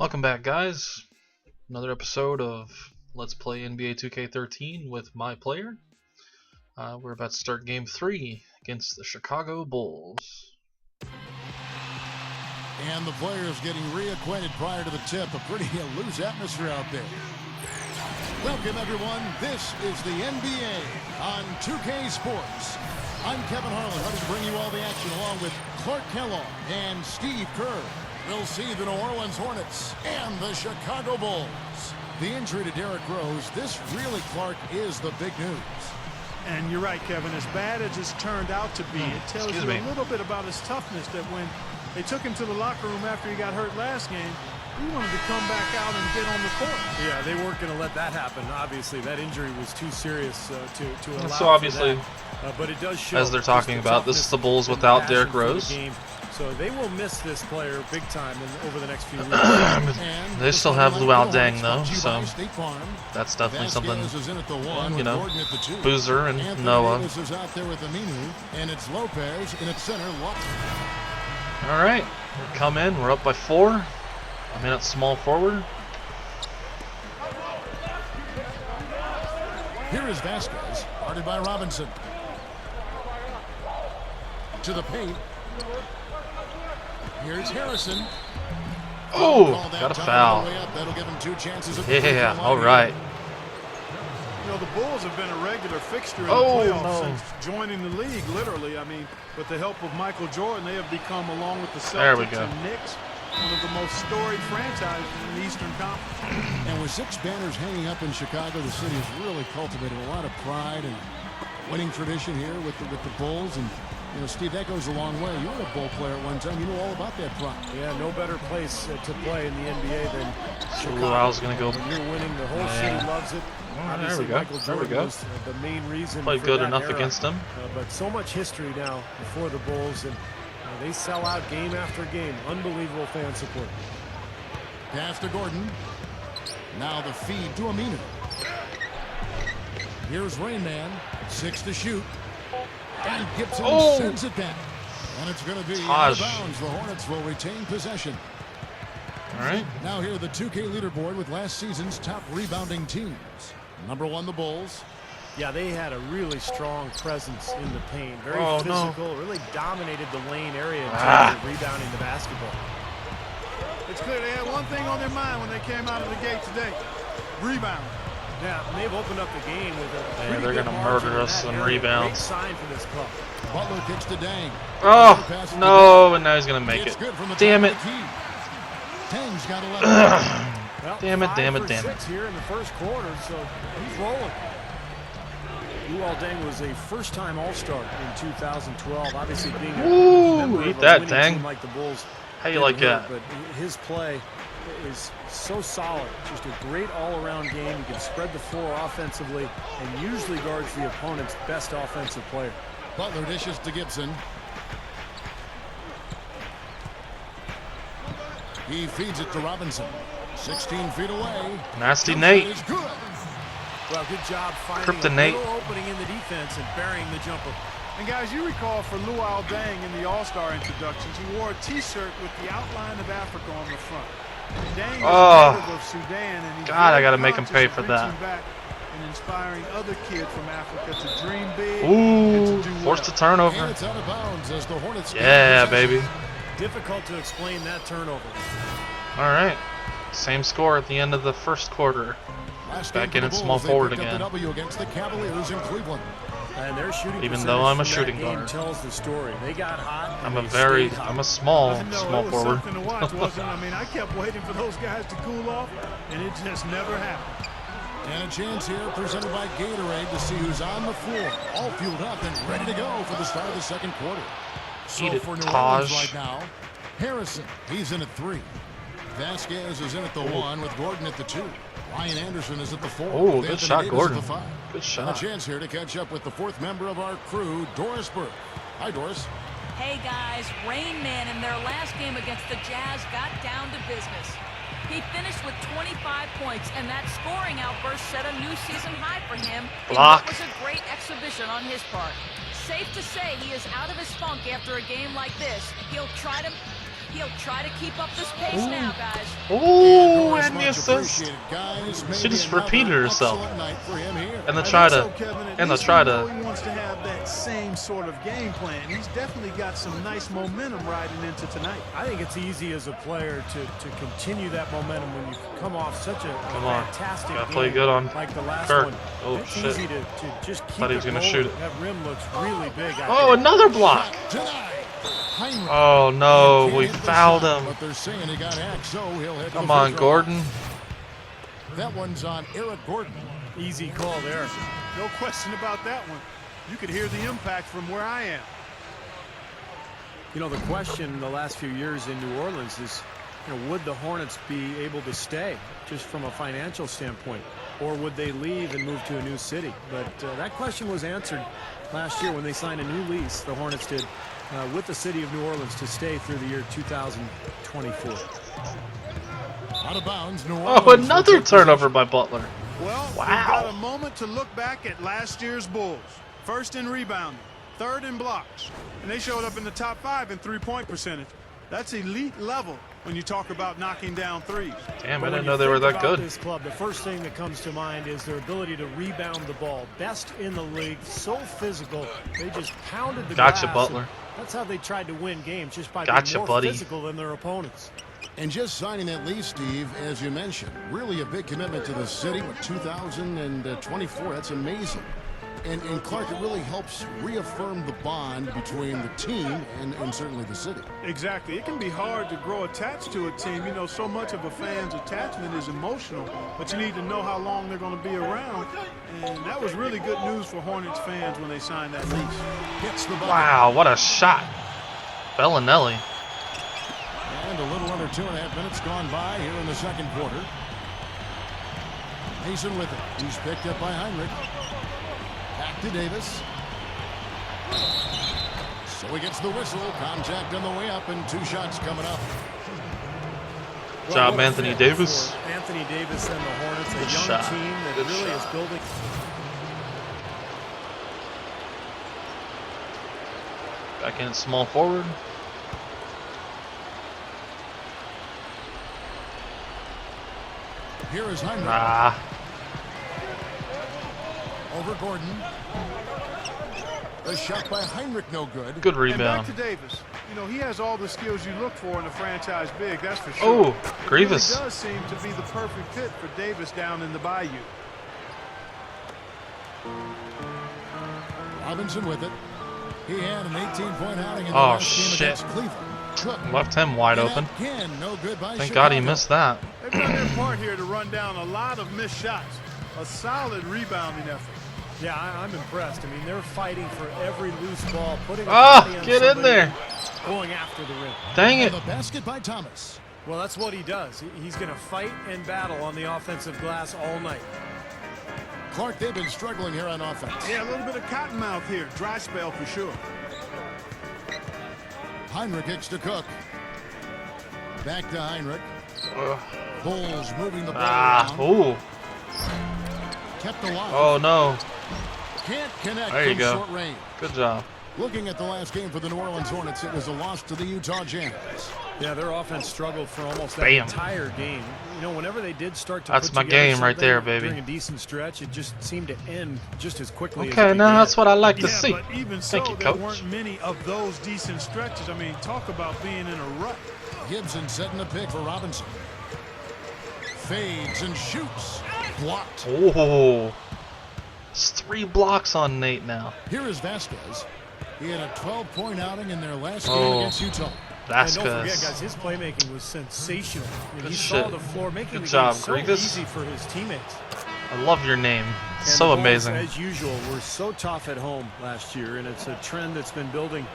Welcome back, guys. Another episode of Let's Play NBA 2K13 with my player. We're about to start Game 3 against the Chicago Bulls. And the players getting reacquainted prior to the tip. A pretty loose atmosphere out there. Welcome, everyone. This is the NBA on 2K Sports. I'm Kevin Harlan, ready to bring you all the action along with Clark Kellogg and Steve Kerr. We'll see the New Orleans Hornets and the Chicago Bulls. The injury to Derrick Rose, this really, Clark, is the big news. And you're right, Kevin. As bad as it's turned out to be, it tells you a little bit about his toughness that when they took him to the locker room after he got hurt last game, he wanted to come back out and get on the court. Yeah, they weren't going to let that happen. Obviously, that injury was too serious to allow. So obviously, but it does show, as they're talking about, this is the Bulls without Derrick Rose. So they will miss this player big time over the next few weeks. They still have Luol Deng though, so that's definitely something. You know, Boozer and Noah. And it's Lopez in its center. All right, we come in. We're up by 4. I'm in at small forward. Here is Vasquez, guarded by Robinson. To the paint. Here's Harrison. Oh, got a foul. That'll give him 2 chances at Yeah, all right. You know, the Bulls have been a regular fixture in the playoffs since joining the league, literally. I mean, with the help of Michael Jordan, they have become, along with the Celtics and Knicks, one of the most storied franchises in the Eastern Conference. And with 6 banners hanging up in Chicago, the city has really cultivated a lot of pride and winning tradition here with the Bulls. And you know, Steve, that goes a long way. You were a Bull player at one time. You know all about that pride. Yeah, no better place to play in the NBA than Chicago. Ooh, I was gonna go. When you're winning, the whole city loves it. There we go. Michael Jordan was the main reason. Played for good that enough era. against them. But so much history now for the Bulls, and they sell out game after game. Unbelievable fan support. Pass to Gordon. Now the feed to Aminu. Here's Rain Man. 6 to shoot. And Gibson sends it back. And it's going to be out of bounds. The Hornets will retain possession. All right. Now here the 2K leaderboard with last season's top rebounding teams. Number 1, the Bulls. Yeah, they had a really strong presence in the paint. Very physical, really dominated the lane area in terms of rebounding the basketball. It's clear they had one thing on their mind when they came out of the gate today: rebound. Yeah, and they've opened up the game with a they're going to murder us in rebounds. Great sign for this club. Butler kicks to Deng. Oh, no, and now he's going to make it. Damn it. Deng's got 11. Well, Damn it. 6 here in the first quarter, so he's rolling. Luol Deng was a first-time All-Star in 2012. Obviously, being a member eat of that, a winning Deng. team like the Bulls. How you like that? But his play is so solid. Just a great all-around game. He can spread the floor offensively and usually guards the opponent's best offensive player. Butler dishes to Gibson. He feeds it to Robinson. 16 feet away. Nasty Nate. Is good. Well, good job finding Kryptonite. a little opening in the defense and burying the jumper. And guys, you recall for Luol Deng in the All-Star introductions, he wore a T-shirt with the outline of Africa on the front. Deng is a native of Sudan, and he's I gotta make him pay for that. Back and inspiring other kids from Africa to dream big. Ooh, and to do forced a well. turnover. And it's out of bounds as the Hornets. Yeah, baby. Difficult to explain that turnover. All right. Same score at the end of the first quarter. Back in at small forward again. Against the Cavaliers in Cleveland. And their shooting Even though I'm a percentage from shooting that game guard. tells the story. They got hot. I'm and a they very, stayed hot. I'm a small I know, it was forward. something to watch, wasn't it? I mean, I kept waiting for those guys to cool off, and it just never happened. And a chance here presented by Gatorade to see who's on the floor. All fueled up and ready to go for the start of the second quarter. So Eat it, for New Taj. Orleans right now, Harrison, he's in at 3. Vasquez is in at the 1 with Gordon at the 2. Ryan Anderson is at the 4. Oh, with good Anthony shot, Davis Gordon. at the 5. Good And a shot. chance here to catch up with the 4th member of our crew, Doris Burke. Hi, Doris. Hey guys, Rain Man in their last game against the Jazz got down to business. He finished with 25 points, and that scoring outburst set a new season high for him. Block. It was a great exhibition on his part. Safe to say he is out of his funk after a game like this. He'll try to keep up this pace now, guys. Oh, and the assist. She just repeated herself. And they'll try to. And they'll try to. He wants to have that same sort of game plan. He's definitely got some nice momentum riding into tonight. I think it's easy as a player to continue that momentum when you come off such a fantastic Gotta game play good on like the last Kirk. one. Oh, it's shit. easy to just keep Thought he was it gonna rolling. shoot it. That rim looks really big. Oh, another block. Oh no, we fouled him. But they're saying he got hacked, so he'll head to Come the on, free throw. Gordon. That one's on Eric Gordon. Easy call there. No question about that one. You could hear the impact from where I am. You know, the question the last few years in New Orleans is, would the Hornets be able to stay just from a financial standpoint, or would they leave and move to a new city? But that question was answered last year when they signed a new lease, the Hornets did, with the city of New Orleans to stay through the year 2024. Out of bounds, New Orleans. Oh, another turnover by Butler. Well, we've got a moment to look back at last year's Bulls. First in rebounding, third in blocks, and they showed up in the top 5 in three-point percentage. That's elite level when you talk about knocking down threes. Damn, I didn't know they were that good. This club, the first thing that comes to mind is their ability to rebound the ball. Best in the league, so physical. They just pounded the glass. Gotcha, Butler. That's how they tried to win games, just by Gotcha, being more buddy. physical than their opponents. And just signing that lease, Steve, as you mentioned, really a big commitment to the city. With 2024, that's amazing. And Clark, it really helps reaffirm the bond between the team and certainly the city. Exactly. It can be hard to grow attached to a team. You know, so much of a fan's attachment is emotional, but you need to know how long they're going to be around. And that was really good news for Hornets fans when they signed that lease. Hits the bucket. Wow, what a shot. Bellinelli. And a little under 2.5 minutes gone by here in the second quarter. Mason with it. He's picked up by Heinrich. Back to Davis. So he gets the whistle. Contact on the way up, and 2 shots coming up. Good job, Anthony Davis. Anthony Davis and the Hornets, a Good young shot. team that Good really shot. is building. Back in at small forward. Here is Heinrich. Ah, Over Gordon. The shot by Heinrich, no good. good And back rebound. to Davis. You know, he has all the skills you look for in a franchise big, that's for sure. Oh, It Grievous. really does seem to be the perfect fit for Davis down in the Bayou. Robinson with it. He had an 18-point outing in the Oh, last game shit. against Cleveland. Cook. Left him wide And open. Again, no good by Thank Chicago. God he missed that. They've done their part here to run down a lot of missed shots. A solid rebounding effort. Yeah, I'm impressed. I mean, they're fighting for every loose ball, putting a Ah, body on get in somebody, there. going after the rim. Dang And it. the basket by Thomas. Well, that's what he does. He's going to fight and battle on the offensive glass all night. Clark, they've been struggling here on offense. Yeah, a little bit of cottonmouth here. Dry spell for sure. Heinrich kicks to Cook. Back to Heinrich. Ugh. Bulls moving the ball Ah, around. ooh. Kept alive. Oh no. Can't connect There you from go. short range. Good job. Looking at the last game for the New Orleans Hornets, it was a loss to the Utah Jazz. Yeah, their offense struggled for almost that Bam. entire game. You know, whenever they did start to That's put my together game right something there, baby. during a decent stretch, it just seemed to end just as quickly as Okay, it now began. that's what I like to Yeah, see. but even so, Thank you, there Coach. weren't many of those decent stretches. I mean, talk about being in a rut. Gibson setting the pick for Robinson. Fades and shoots. Blocked. Oh. It's 3 blocks on Nate now. Here is Vasquez. He had a 12-point outing in their last game Oh. against Utah. And don't forget, Vasquez. guys, his playmaking was sensational. I mean, Good he shit. saw the floor, making Good the job, game so Grievous. easy for his teammates. I love your name. And So the Bulls, amazing. as usual, were so tough at home last year, and it's a trend that's been building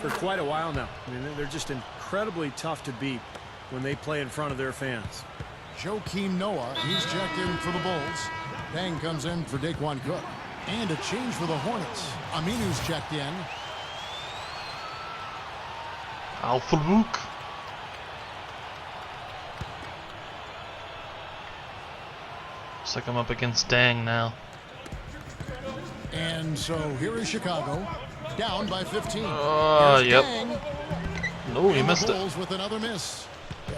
for quite a while now. I mean, they're just incredibly tough to beat when they play in front of their fans. Joakim Noah, he's checked in for the Bulls. Bang comes in for Daquan Cook. And a change for the Hornets. Aminu's checked in. Al-Farouk. Looks like I'm up against Dang now. And so here is Chicago. Down by 15. Yep. Dang. No, he And the missed it. Bulls with another miss.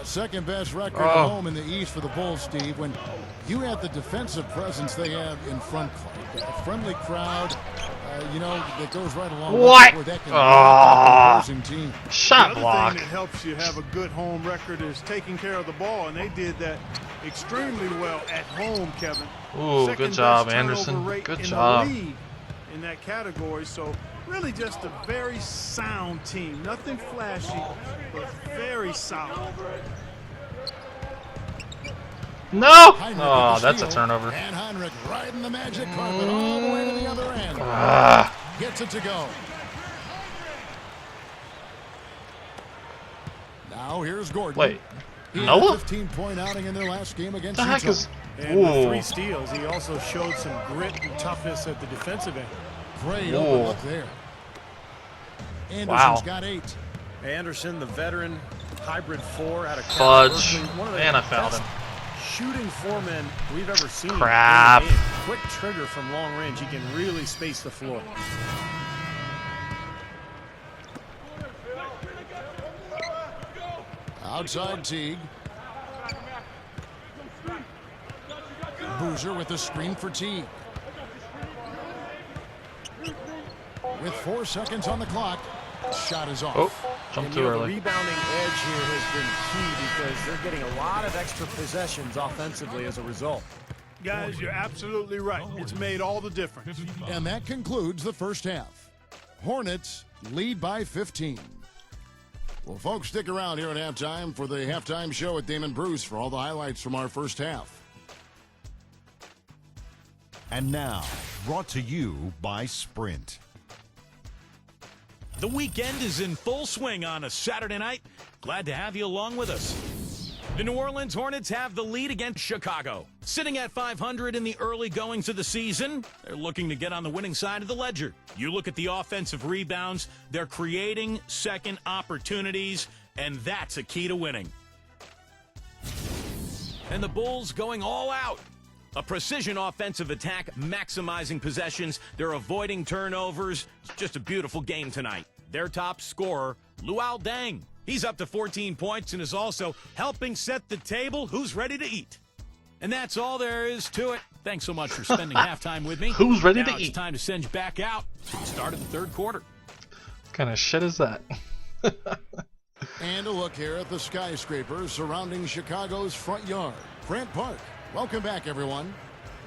Second best record at home in the East for the Bulls, Steve. When you have the defensive presence they have in front, a friendly crowd, you know, that goes right along with that can team. Shot block. The other thing that helps you have a good home record is taking care of the ball, and they did that extremely well at home, Kevin. Ooh, good job, Anderson. Good job. In that category, so really just a very sound team. Nothing flashy, but very solid. No! Oh, that's a turnover. And Heinrich riding the magic carpet all the way to the other end. Gets it to go. Now here's Gordon. Wait, Noah? 15-point outing in their last game against the heck Utah. is... And with 3 steals, he also showed some grit and toughness at the defensive end. Great open look there. Anderson's got 8. Anderson, the veteran, hybrid 4 out of Fudge. And I fouled him. Shooting 4-men we've ever seen. Crap. Quick trigger from long range. He can really space the floor. Outside Teague. Boozer with the screen for Teague. With 4 seconds on the clock, shot is off. Oh, jumped too early. The rebounding edge here has been key because they're getting a lot of extra possessions offensively as a result. Guys, you're absolutely right. It's made all the difference. And that concludes the first half. Hornets lead by 15. Well, folks, stick around here at halftime for the halftime show with Damon Bruce for all the highlights from our first half. And now, brought to you by Sprint. The weekend is in full swing on a Saturday night. Glad to have you along with us. The New Orleans Hornets have the lead against Chicago. Sitting at 500 in the early goings of the season, they're looking to get on the winning side of the ledger. You look at the offensive rebounds, they're creating second opportunities, and that's a key to winning. And the Bulls going all out. A precision offensive attack, maximizing possessions. They're avoiding turnovers. It's just a beautiful game tonight. Their top scorer, Luol Deng. He's up to 14 points and is also helping set the table. Who's ready to eat? And that's all there is to it. Thanks so much for spending halftime with me. Who's ready to Now eat? It's time to send you back out to the start of the third quarter. What kind of shit is that? And a look here at the skyscrapers surrounding Chicago's front yard. Grant Park. Welcome back, everyone.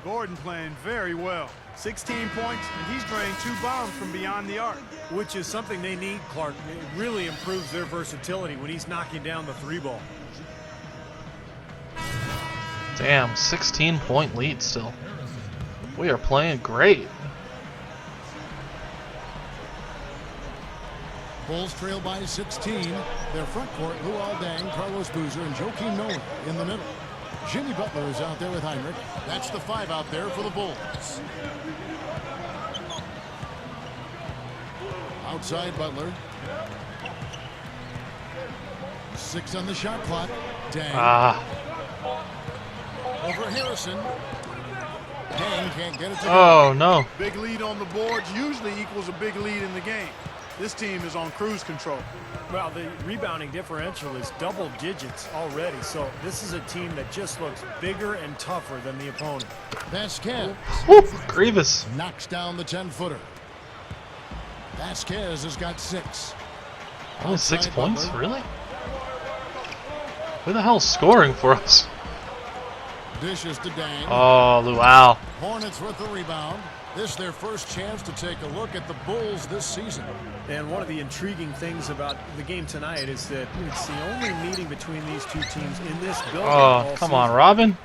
Gordon playing very well. 16 points, and he's drained 2 bombs from beyond the arc. Which is something they need, Clark. It really improves their versatility when he's knocking down the 3-ball. Damn, 16-point lead still. We are playing great. Bulls trail by 16. Their front court, Luol Deng, Carlos Boozer, and Joakim Noah in the middle. Jimmy Butler is out there with Heinrich. That's the 5 out there for the Bulls. Outside Butler. 6 on the shot clock. Deng. Over Harrison. Deng can't get it to Oh, no. Big lead on the boards usually equals a big lead in the game. This team is on cruise control. Well, the rebounding differential is double digits already, so this is a team that just looks bigger and tougher than the opponent. Vasquez. Whoop, Grievous. Knocks down the 10-footer. Vasquez has got 6. Only 6 Outside points? Butler. Really? Who the hell's scoring for us? Dishes to Deng. Oh, Luol. Hornets with the rebound. This is their first chance to take a look at the Bulls this season. And one of the intriguing things about the game tonight is that it's the only meeting between these two teams in this building. Oh, come on, Robin.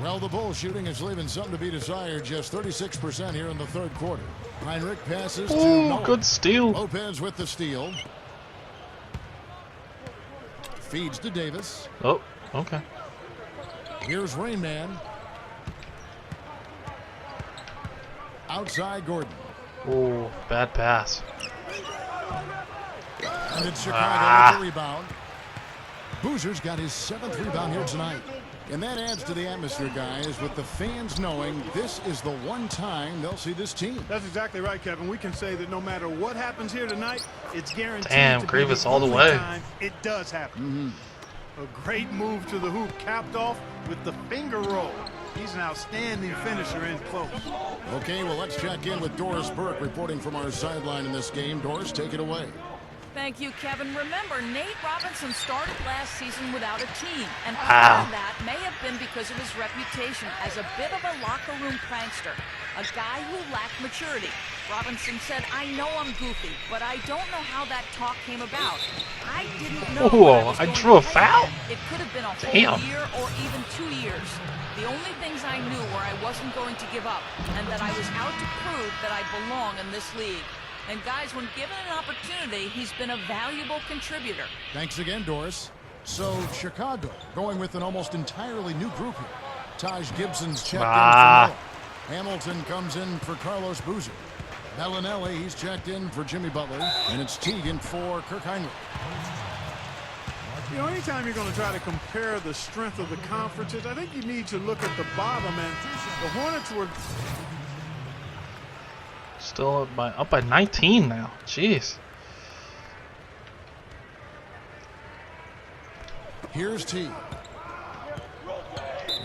Well, the Bulls shooting is leaving something to be desired. Just 36% here in the third quarter. Heinrich passes to Ooh, Noah. good steal. Lopez with the steal. Feeds to Davis. Oh, okay. Here's Rain Man. Outside Gordon. Ooh, bad pass. And it's Chicago with the rebound. Boozer's got his 7th rebound here tonight. And that adds to the atmosphere, guys, with the fans knowing this is the one time they'll see this team. That's exactly right, Kevin. We can say that no matter what happens here tonight, it's guaranteed Damn, to Grievous be all the way. time it does happen. A great move to the hoop, capped off with the finger roll. He's an outstanding finisher in close. Okay, well, let's check in with Doris Burke reporting from our sideline in this game. Doris, take it away. Thank you, Kevin. Remember, Nate Robinson started last season without a team, and part of that may have been because of his reputation as a bit of a locker room prankster, a guy who lacked maturity. Robinson said, "I know I'm goofy, but I don't know how that talk came about. I didn't know." Whoa, I drew a foul? It could have been a whole Damn. year or even 2 years. The only things I knew were I wasn't going to give up, and that I was out to prove that I belong in this league. And guys, when given an opportunity, he's been a valuable contributor. Thanks again, Doris. So, Chicago going with an almost entirely new group here. Taj Gibson's checked in for Noah. Hamilton comes in for Carlos Boozer. Bellinelli, he's checked in for Jimmy Butler. And it's Teagan for Kirk Hinrich. You know, anytime you're going to try to compare the strength of the conferences, I think you need to look at the bottom. And the Hornets were... Still up by 19 now. Jeez. Here's T.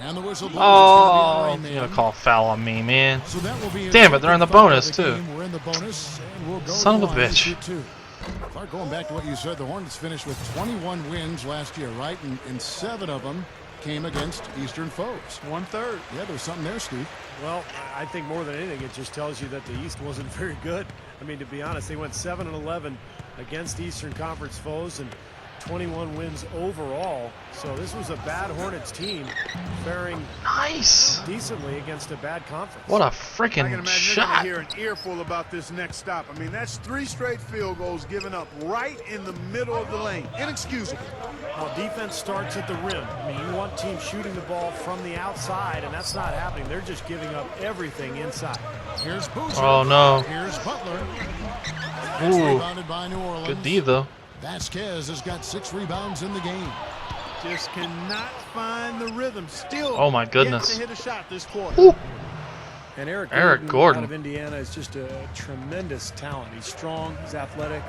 And the whistle blows. Oh, you're gonna call foul on me, man. So that will be damn it, they're in the bonus too. We're in the bonus, and we'll go Son of a bitch. Clark, going back to what you said, the Hornets finished with 21 wins last year, right? And 7 of them came against Eastern foes. 1/3. Yeah, there's something there, Steve. Well, I think more than anything, it just tells you that the East wasn't very good. I mean, to be honest, they went 7-11 against Eastern Conference foes and 21 wins overall. So this was a bad Hornets team faring decently against a bad conference. What a I can freaking imagine shot. you're going to hear an earful about this next stop. I mean, that's 3 straight field goals given up right in the middle of the lane. Inexcusable. Well, defense starts at the rim. I mean, you want teams shooting the ball from the outside, and that's not happening. They're just giving up everything inside. Here's Boozer. Oh, no. Here's Butler. Ooh. Rebounded by New Orleans. Good D, though. Vasquez has got 6 rebounds in the game. Just cannot find the rhythm. Still, oh my goodness, to hit a shot this quarter. Ooh. And Eric Gordon out of Indiana is just a tremendous talent. He's strong, he's athletic,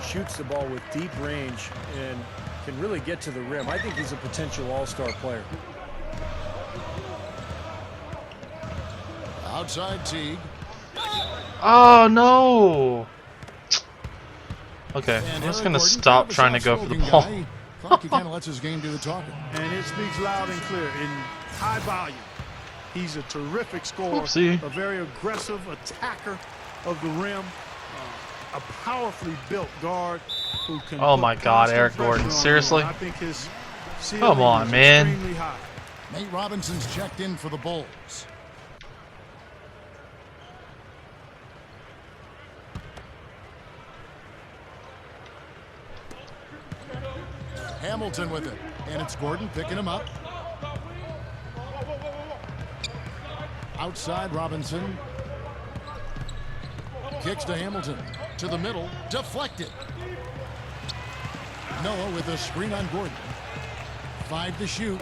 shoots the ball with deep range, and can really get to the rim. I think he's a potential all-star player. Outside Teague. Oh no. Okay, And I'm just Eric gonna Gordon, stop kind of a trying to go for the soft-spoken ball. guy. Clark, he kind of lets his game do the talking. And it speaks loud and clear in high volume. He's a terrific scorer, Oopsie. a very aggressive attacker of the rim, a powerfully built guard who can. Oh put my God, constant Eric pressure Gordon, on seriously? him. I think his ceiling Come on, is man. extremely high. Nate Robinson's checked in for the Bulls. Hamilton with it, and it's Gordon picking him up. Outside Robinson. Kicks to Hamilton. To the middle. Deflected. Noah with a screen on Gordon. 5 to shoot.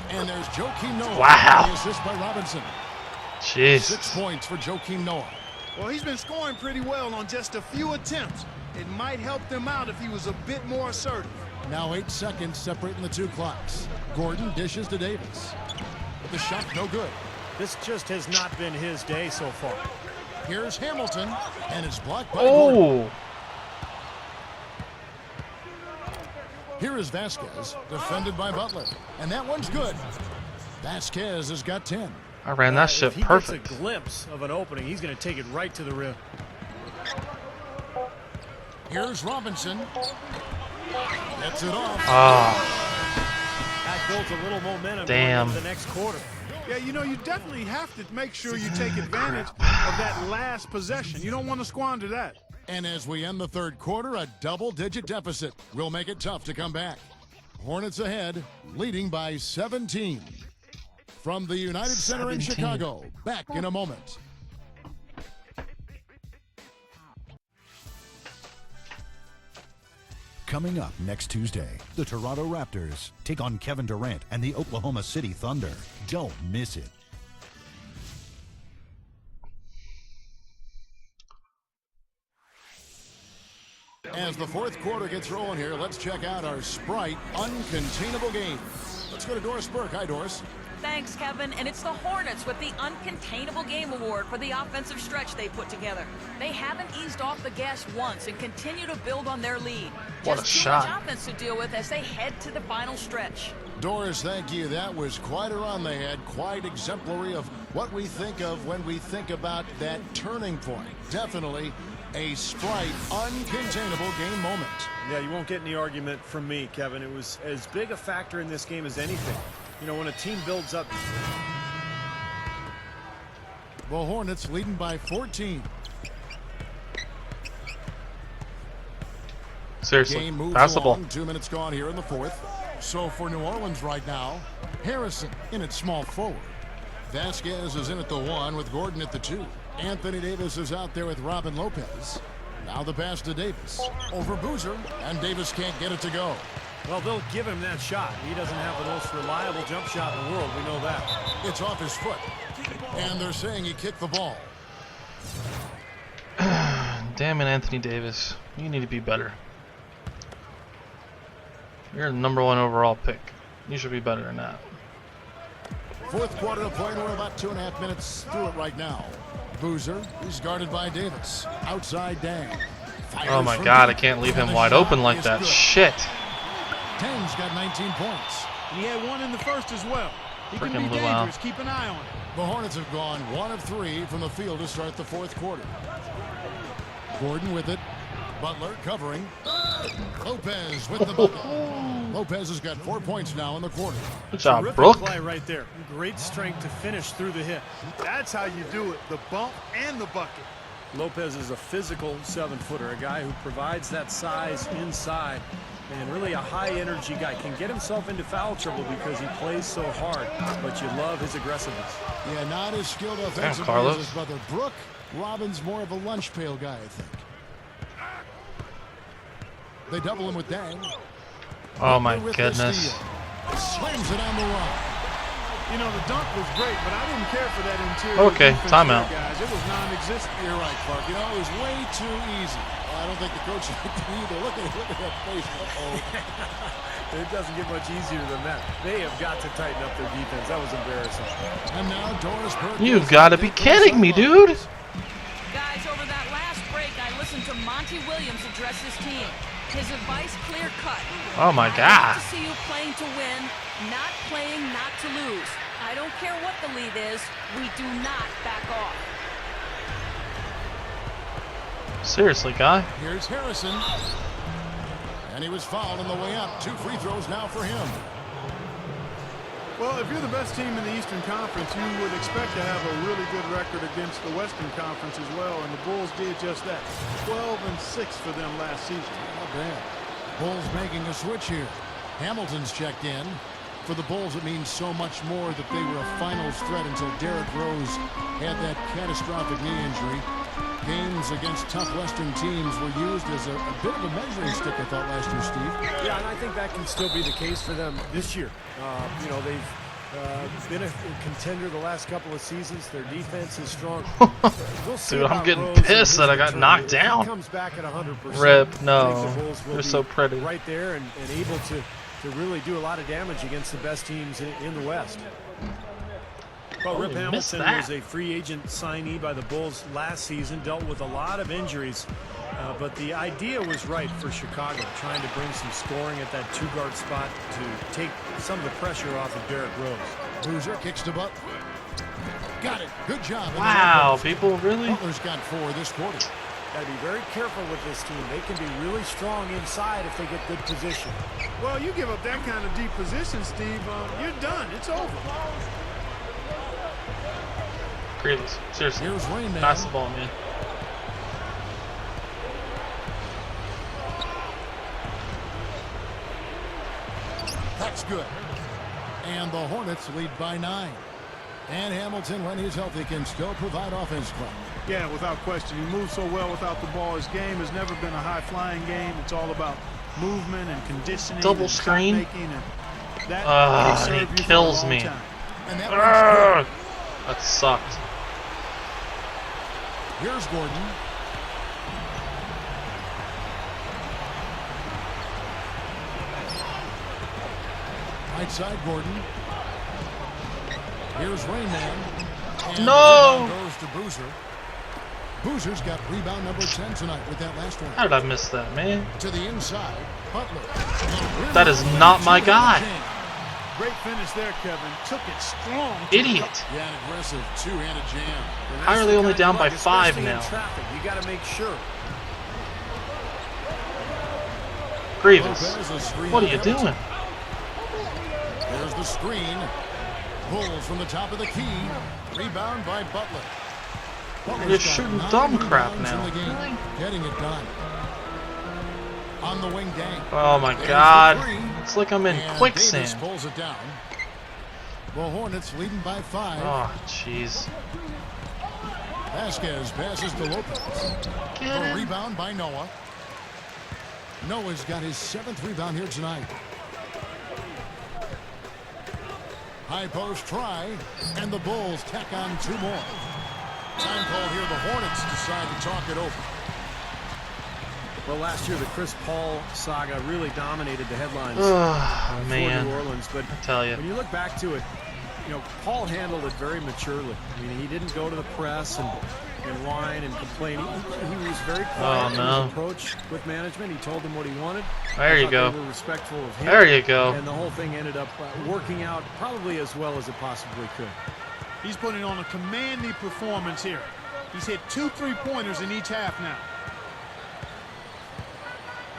And there's Joakim Noah. Wow. The assist by Robinson. Jeez. 6 points for Joakim Noah. Well, he's been scoring pretty well on just a few attempts. It might help them out if he was a bit more assertive. Now 8 seconds separating the 2 clocks. Gordon dishes to Davis. The shot no good. This just has not been his day so far. Here's Hamilton, and it's blocked by Gordon. Oh. Here is Vasquez, defended by Butler. And that one's good. Vasquez has got 10. I ran that shit If he perfect. gets a glimpse of an opening, he's going to take it right to the rim. Here's Robinson. Gets it off. That builds a little momentum Damn. going into the next quarter. Yeah, you know, you definitely have to make sure you take advantage of that last possession. You don't want to squander that. And as we end the 3rd quarter, a double-digit deficit will make it tough to come back. Hornets ahead, leading by 17. From the United Center in 17. Chicago, back in a moment. Coming up next Tuesday, the Toronto Raptors take on Kevin Durant and the Oklahoma City Thunder. Don't miss it. As the fourth quarter gets rolling here, let's check out our Sprite Uncontainable Game. Let's go to Doris Burke. Hi, Doris. Thanks, Kevin. And it's the Hornets with the Uncontainable Game Award for the offensive stretch they put together. They haven't eased off the gas once and continue to build on their lead. What Just a too shot. much offense to deal with as they head to the final stretch. Doris, thank you. That was quite a run they had, quite exemplary of what we think of when we think about that turning point. Definitely a Sprite Uncontainable Game moment. Yeah, you won't get any argument from me, Kevin. It was as big a factor in this game as anything. You know, when a team builds up. The Hornets leading by 14. Seriously, Game moves pass the ball. along. 2 minutes gone here in the fourth. So for New Orleans right now, Harrison in at small forward. Vasquez is in at the 1 with Gordon at the 2. Anthony Davis is out there with Robin Lopez. Now the pass to Davis. Over Boozer, and Davis can't get it to go. Well, they'll give him that shot. He doesn't have the most reliable jump shot in the world. We know that. It's off his foot. And they're saying he kicked the ball. Damn it, Anthony Davis. You need to be better. You're the #1 overall pick. You should be better than that. Fourth quarter of play. We're about 2.5 minutes through it right now. Boozer is guarded by Davis. Outside Dang. Oh my God, I can't leave him wide open like that. Shit. Dang's got 19 points. He had one in the first as well. He can Frickin' be Luau. dangerous. Keep an eye on him. The Hornets have gone 1 of 3 from the field to start the fourth quarter. Gordon with it. Butler covering. Lopez with the bucket. Lopez has got 4 points now in the quarter. Good job, Terrific Brooke. play right there. Great strength to finish through the hit. That's how you do it. The bump and the bucket. Lopez is a physical 7-footer, a guy who provides that size inside, and really a high-energy guy. Can get himself into foul trouble because he plays so hard, but you love his aggressiveness. Yeah, not as skilled offensively Carlos. as his brother Brooke. Robin's more of a lunch pail guy, I think. They double him with Dang. Oh my With the goodness. steal. Slams it on the run. You know, the dunk was great, but I didn't care for that interior. Okay, defense timeout. there, guys. It was non-existent. You're right, Clark. You know, it was way too easy. I don't think the coach liked it either. Look at that face. Uh-oh. It doesn't get much easier than that. They have got to tighten up their defense. That was embarrassing. And now Doris Burke. You've got to be kidding me, dude. Guys, over that last break, I listened to Monty Williams address his team. His advice clear-cut. Oh my I God. like to see you playing to win, not playing not to lose. I don't care what the lead is. We do not back off. Seriously, guy. Here's Harrison. And he was fouled on the way up. 2 free throws now for him. Well, if you're the best team in the Eastern Conference, you would expect to have a really good record against the Western Conference as well, and the Bulls did just that. 12-6 for them last season. Not bad. Bulls making a switch here. Hamilton's checked in. For the Bulls, it means so much more that they were a finals threat until Derrick Rose had that catastrophic knee injury. Games against tough Western teams were used as a bit of a measuring stick, I thought, last year, Steve. Yeah, and I think that can still be the case for them this year. You know, they've been a contender the last couple of seasons. Their defense is strong. We'll see Dude, I'm about getting Rose and pissed his that I got return. knocked If he down. comes back at 100%. Rip, no. I think the Bulls will They're be so pretty. right there and able to really do a lot of damage against the best teams in the West. Well, Rip Oh, missed Hamilton that. was a free agent signee by the Bulls last season, dealt with a lot of injuries, but the idea was right for Chicago, trying to bring some scoring at that 2-guard spot to take some of the pressure off of Derrick Rose. Boozer kicks to Butler. Got it. Good job. Wow, people, really? Butler's got 4 this quarter. Got to be very careful with this team. They can be really strong inside if they get good position. Well, you give up that kind of deep position, Steve, you're done. It's over. Grealish, seriously. Here's Rain Man. Pass the ball, man. That's good. And the Hornets lead by 9. And Hamilton, when he's healthy, can still provide offense. Yeah, without question. He moves so well without the ball. His game has never been a high-flying game. It's all about movement and conditioning. Double and screen. shot-making, and that can serve He you for a kills long me. time. And that one's That sucked. good. Here's Gordon. Right side, Gordon. Here's Rainman. And no! Goes to Boozer. Boozer's got rebound number 10 tonight with that last one. How did I miss that, man? To the inside, Butler. That is not my guy. Great finish there, Kevin. Took it strong. Idiot. Yeah, an aggressive two-handed jam. How are they only down by 5 now? Traffic, you got to make sure. Grievous, what are you doing? There's the screen. Bulls from the top of the key. Rebound by Butler. You're shooting dumb crap now. Getting it done. On the wing gang. Oh my god. It's like I'm in quicksand. Davis pulls it down. The Hornets leading by 5. Oh, jeez. Vasquez passes to Lopez. The rebound by Noah. Noah's got his 7th rebound here tonight. High post try, and the Bulls tack on 2 more. Time call here. The Hornets decide to talk it over. Well, last year the Chris Paul saga really dominated the headlines Oh, man. for New Orleans. But I tell you, when you look back to it, you know, Paul handled it very maturely. I mean, he didn't go to the press and whine and complain. He was very quiet in his approach with management. He told them what he wanted. There you go. They were respectful of him. There you go. And the whole thing ended up working out probably as well as it possibly could. He's putting on a commanding performance here. He's hit 2 3-pointers in each half now.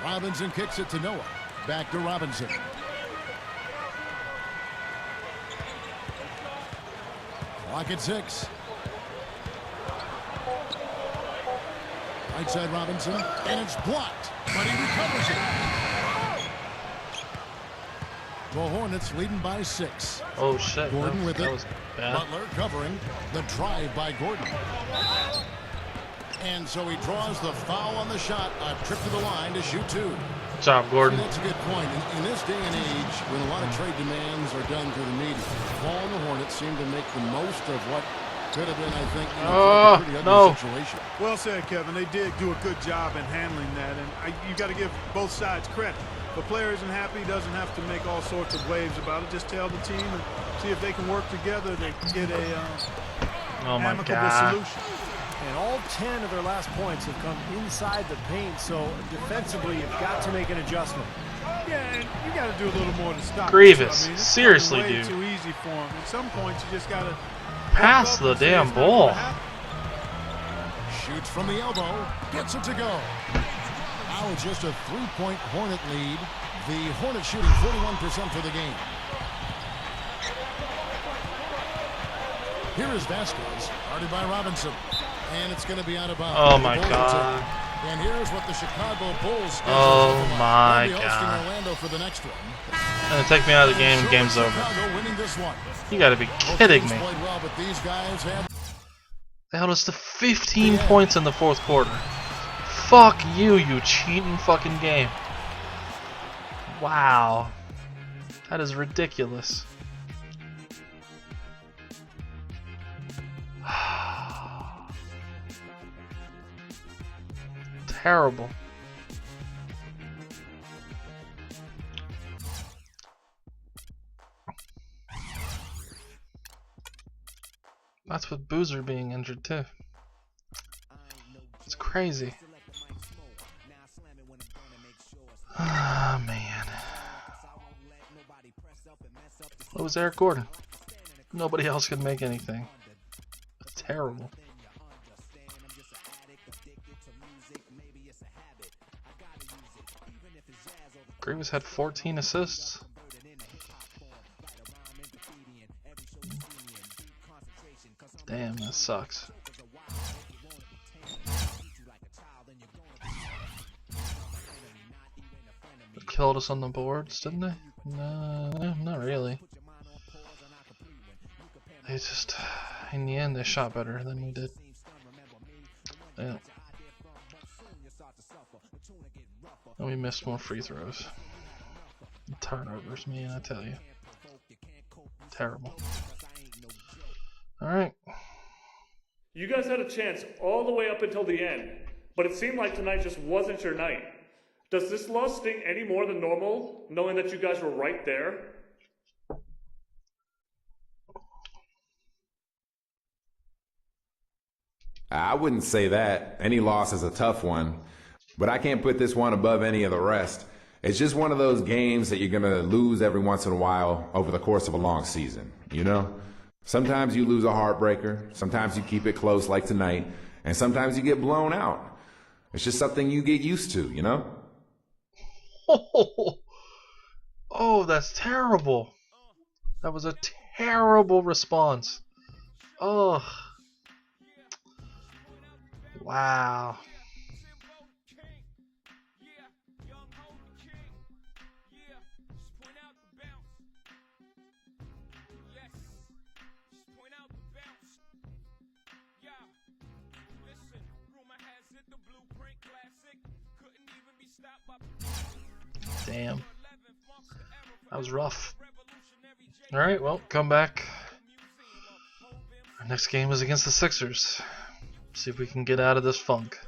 Robinson kicks it to Noah. Back to Robinson. Clock at 6. Right side Robinson, and it's blocked, but he recovers it. The Hornets leading by 6. Oh shit. Gordon with that it. was bad. Butler covering the drive by Gordon. And so he draws the foul on the shot. A trip to the line to shoot 2. Good job, Gordon. That's a good point. In this day and age, when a lot of trade demands are done through the media, Paul and the Hornets seem to make the most of what could have been, I think, a pretty ugly situation. Well said, Kevin. They did do a good job in handling that, and you got to give both sides credit. If a player isn't happy, he doesn't have to make all sorts of waves about it. Just tell the team and see if they can work together to get a amicable solution. And all 10 of their last points have come inside the paint, so defensively you've got to make an adjustment. Yeah, and you got to do a little more to stop. Grievous, I mean, seriously, way dude. Too easy for him. At some points, you just got to pass the damn ball. Shoots from the elbow, gets it to go. Now it's just a 3-point Hornet lead. The Hornets shooting 41% for the game. Here is Vasquez, guarded by Robinson. And it's going to be out of bounds. Oh my god. And here's what the Chicago Bulls. Oh my god. Orlando for the next one. And take me out of the game and game's over. You gotta be kidding me. Well, but these guys have... They held us to 15 points in the 4th quarter. Fuck you, you cheating fucking game. Wow. That is ridiculous. Terrible. That's with Boozer being injured too. It's crazy. Ah, man. What was Eric Gordon? Nobody else could make anything. It's terrible. Grievous had 14 assists. Damn, that sucks. They killed us on the boards, didn't they? No, not really. They just, in the end, they shot better than we did. Yeah. And we missed more free throws. Turnovers, man, I tell you. Terrible. Alright. You guys had a chance all the way up until the end, but it seemed like tonight just wasn't your night. Does this loss sting any more than normal, knowing that you guys were right there? I wouldn't say that. Any loss is a tough one. But I can't put this one above any of the rest. It's just one of those games that you're going to lose every once in a while over the course of a long season, you know? Sometimes you lose a heartbreaker, sometimes you keep it close like tonight, and sometimes you get blown out. It's just something you get used to, you know? Oh, that's terrible. That was a terrible response. Oh. Wow. Damn. That was rough. Alright, well, come back. Our next game is against the Sixers. See if we can get out of this funk.